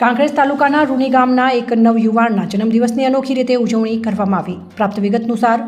કાંકરેજ તાલુકાના રૂની ગામના એક નવયુવાનના જન્મદિવસની અનોખી રીતે ઉજવણી કરવામાં આવી। પ્રાપ્ત વિગત અનુસાર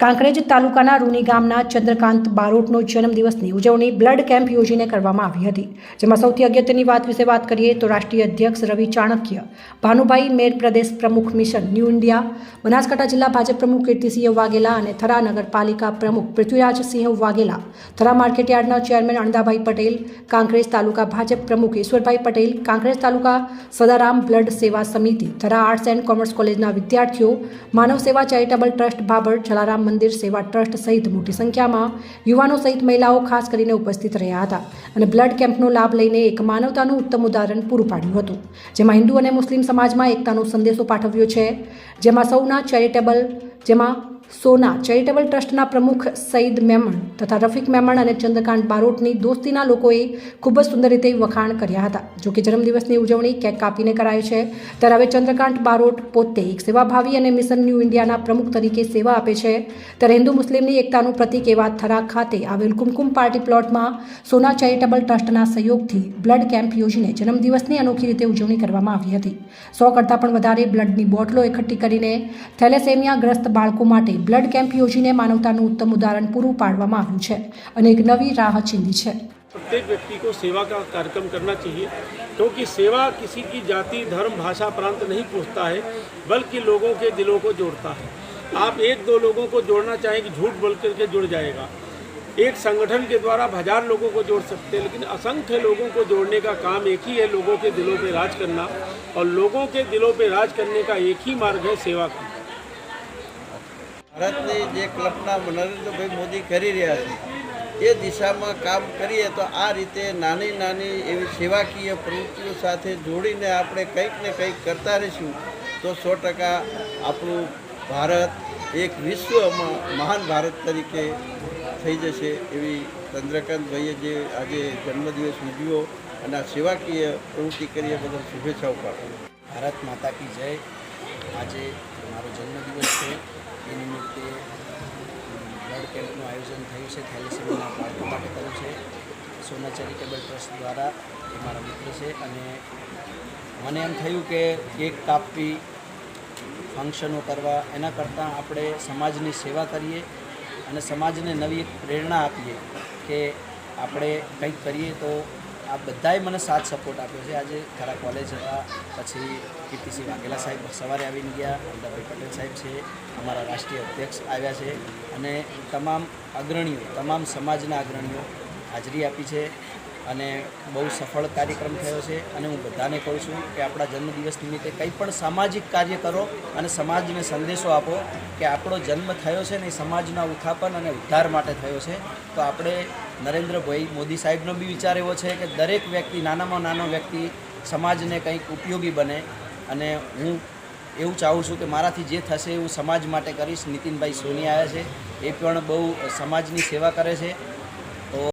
કાંકરેજ તાલુકાના રૂની ગામના ચંદ્રકાંત બારોટનો જન્મદિવસની ઉજવણી બ્લડ કેમ્પ યોજીને કરવામાં આવી હતી। જેમાં સૌથી અગત્યની વાત વિશે વાત કરીએ તો રાષ્ટ્રીય અધ્યક્ષ રવિ ચાણક્ય, ભાનુભાઈ મેર, પ્રદેશ પ્રમુખ મિશન ન્યૂ ઇન્ડિયા, બનાસકાંઠા જિલ્લા ભાજપ પ્રમુખ કીર્તિસિંહ વાઘેલા અને થરા નગરપાલિકા પ્રમુખ પૃથ્વીરાજસિંહ વાઘેલા, થરા માર્કેટયાર્ડના ચેરમેન અણદાભાઈ પટેલ, કાંકરેજ તાલુકા ભાજપ પ્રમુખ ઈશ્વરભાઈ પટેલ, કાંકરેજ તાલુકા સદારામ બ્લડ સેવા સમિતિ, થરા આર્ટ્સ એન્ડ કોમર્સ કોલેજના વિદ્યાર્થીઓ, માનવ સેવા ચેરિટેબલ ટ્રસ્ટ બાબર, જલારામ મંદિર સેવા ટ્રસ્ટ સહિત મોટી સંખ્યામાં યુવાનો સહિત મહિલાઓ ખાસ કરીને ઉપસ્થિત રહ્યા હતા અને બ્લડ કેમ્પનો લાભ લઈને એક માનવતાનું ઉત્તમ ઉદાહરણ પૂરું પાડ્યું હતું। જેમાં હિન્દુ અને મુસ્લિમ સમાજમાં એકતાનો સંદેશો પાઠવ્યો છે। જેમાં સોના ચેરિટેબલ ટ્રસ્ટના પ્રમુખ સઈદ મેમણ તથા રફીક મેમણ અને ચંદ્રકાંત બારોટની દોસ્તીના લોકોએ ખૂબ જ સુંદર રીતે વખાણ કર્યા હતા। જોકે જન્મદિવસની ઉજવણી કેક કાપીને કરાય છે, ત્યારે હવે ચંદ્રકાંત બારોટ પોતે એક સેવાભાવી અને મિશન ન્યૂ ઇન્ડિયાના પ્રમુખ તરીકે સેવા આપે છે। ત્યારે હિન્દુ મુસ્લિમની એકતાનું પ્રતીક એવા થરા ખાતે આવેલ કુમકુમ પાર્ટી પ્લોટમાં સોના ચેરિટેબલ ટ્રસ્ટના સહયોગથી બ્લડ કેમ્પ યોજીને જન્મદિવસની અનોખી રીતે ઉજવણી કરવામાં આવી હતી। 100 કરતાં પણ વધારે બ્લડની બોટલો એકઠી કરીને થેલેસેમિયા ગ્રસ્ત બાળકો માટે બ્લડ કેમ્પ યોજીને માનવતાનું उत्तम उदाहरण पूरू पाड़वामां आव्युं छे अने एक नवी राह चींधी छे। प्रत्येक व्यक्ति को सेवा का कार्यक्रम करना चाहिए, क्योंकि सेवा किसी की जाति, धर्म, भाषा, प्रांत नहीं पूछता है, बल्कि लोगों के दिलों को जोड़ता है। आप एक दो लोगों को जोड़ना चाहें कि झूठ बोल करके जुड़ जाएगा। एक संगठन के द्वारा 1000 लोगों को जोड़ सकते हैं, लेकिन असंख्य लोगों को जोड़ने का काम एक ही है, लोगों के दिलों पे राज करना। और लोगों के दिलों पे राज करने का एक ही मार्ग है सेवा का। भारतनी जे कल्पना नरेंद्र भाई मोदी करी रह्या छे ए दिशामां काम करीए तो आ रीते नानी नानी एवी सेवाकीय प्रवृत्तिओ साथे जोड़ीने आपणे कंईक ने कंईक करता रहीशुं तो 100% आपणुं भारत एक विश्वमां महान भारत तरीके थई जशे। एवी चंद्रकांत भाईए जे आजे जन्मदिवस उजव्यो अने आ सेवाकीय प्रवृत्ति करीए बदल शुभेच्छाओ पाठवुं। भारत माता की जय। आज मारो जन्मदिवस है, એ નિમિત્તે બ્લડ કેમ્પનું આયોજન થયું છે। થેલેસેમિયાના બાળકો માટે કર્યું છે સોના ચેરિટેબલ ટ્રસ્ટ દ્વારા। એ મારા મિત્ર છે અને મને એમ થયું કે કેક કાપવી, ફંક્શનો કરવા એના કરતાં આપણે સમાજની સેવા કરીએ અને સમાજને નવી એક પ્રેરણા આપીએ કે આપણે કંઈક કરીએ તો આ બધાએ મને સાથ સપોર્ટ આપ્યો છે। આજે ખરા કોલેજ હતા, પછી કીર્તિસિંહ વાઘેલા સાહેબ સવારે આવીને ગયા, અણદાભાઈ પટેલ સાહેબ છે, અમારા રાષ્ટ્રીય અધ્યક્ષ આવ્યા છે અને તમામ અગ્રણીઓ, તમામ સમાજના અગ્રણીઓ હાજરી આપી છે અને બહુ સફળ કાર્યક્રમ થયો છે। અને હું બધાને કહું છું કે આપણા જન્મદિવસ નિમિત્તે કંઈ પણ સામાજિક કાર્ય કરો અને સમાજને સંદેશો આપો કે આપણો જન્મ થયો છે ને એ સમાજના ઉત્થાપન અને ઉદ્ધાર માટે થયો છે। તો આપણે નરેન્દ્રભાઈ મોદી સાહેબનો બી વિચાર એવો છે કે દરેક વ્યક્તિ, નાનામાં નાનો વ્યક્તિ સમાજને કંઈક ઉપયોગી બને અને હું એવું ચાહું છું કે મારાથી જે થશે એવું સમાજ માટે કરીશ। નીતિનભાઈ સોની આવ્યા છે, એ પણ બહુ સમાજની સેવા કરે છે